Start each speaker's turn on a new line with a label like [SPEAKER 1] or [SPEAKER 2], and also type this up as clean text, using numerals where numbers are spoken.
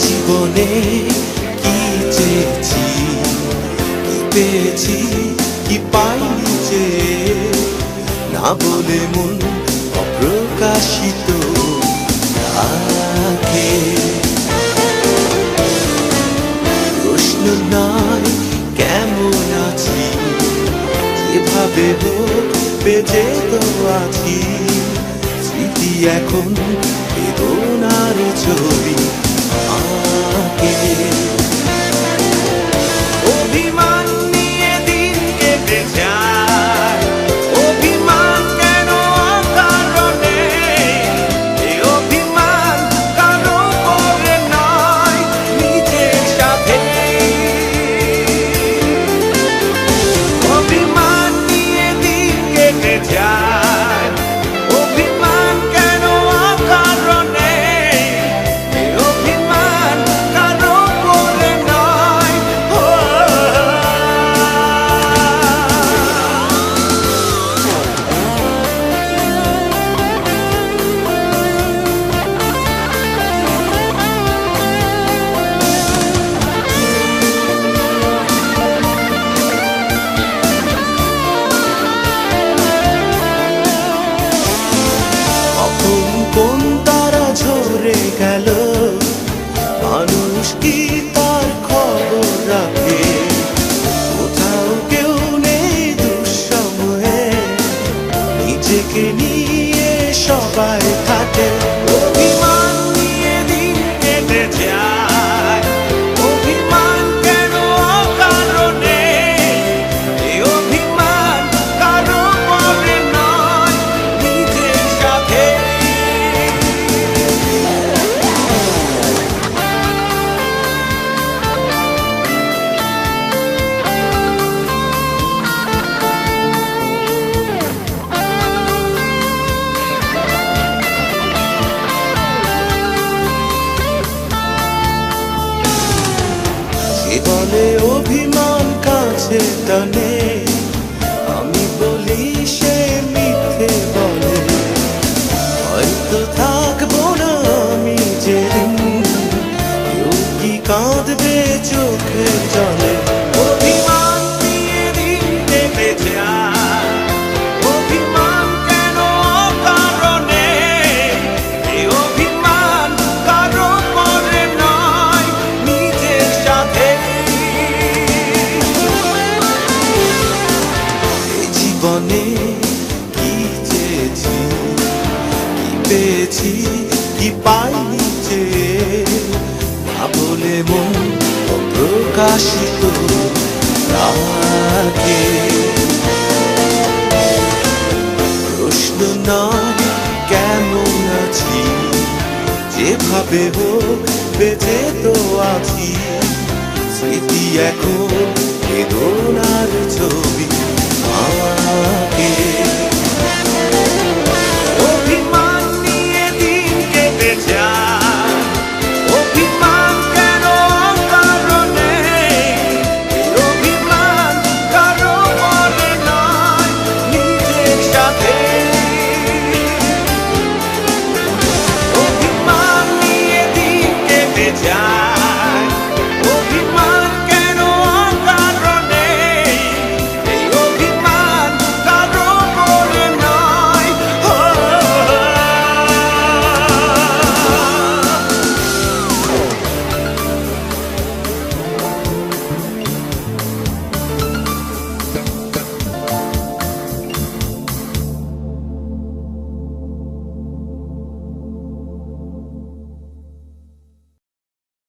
[SPEAKER 1] জীবনে কি চেয়েছি, কি পেয়েছি, কি পাইনি যে না বলে মন অপ্রকাশিত থাকে। প্রশ্ন নয় কেমন আছি, যেভাবে হোক বেঁচে তো আছি। স্মৃতি এখন বেদনার ছবি অভিমান নিয়ে দিন কেটে যায়, অভিমান কেন কারণে, এই অভিমান কারো করে নয় নিজের সাথে। অভিমান নিয়ে দিন কেটে যায়, অভিমান কেন কারণে, কোন তারা ঝরে গেল, মানুষ কি তার খবর রাখে? কোথাও কেউ নেই দুঃসময়ে, নিজেকে নিয়ে সবাই থাকে। অভিমান নিয়ে দিন কেটে যায়, অভিমান কেন কারণে, এই অভিমান কারো করে নয় নিজের সাথে। বলে অভিমান কাছে টানে, আমি বলি সে মিথ্যে বলে। হয়তো থাকবো না আমি যেদিন, কেউ কি কাঁদবে চোখের জলে। অভিমান নিয়ে দিন কেটে যায়, অভিমান কেন কারণে, এই অভিমান কারো করে নয় নিজের সাথে। জীবনে কি চেয়েছি, কি পেয়েছি, কি পাইনি যে না বলে মন অপ্রকাশিত থাকে। প্রশ্ন নয় কেমন আছি, যেভাবে হোক বেঁচে তো আছি। স্মৃতি এখন বেদনার ছবি আঁকে।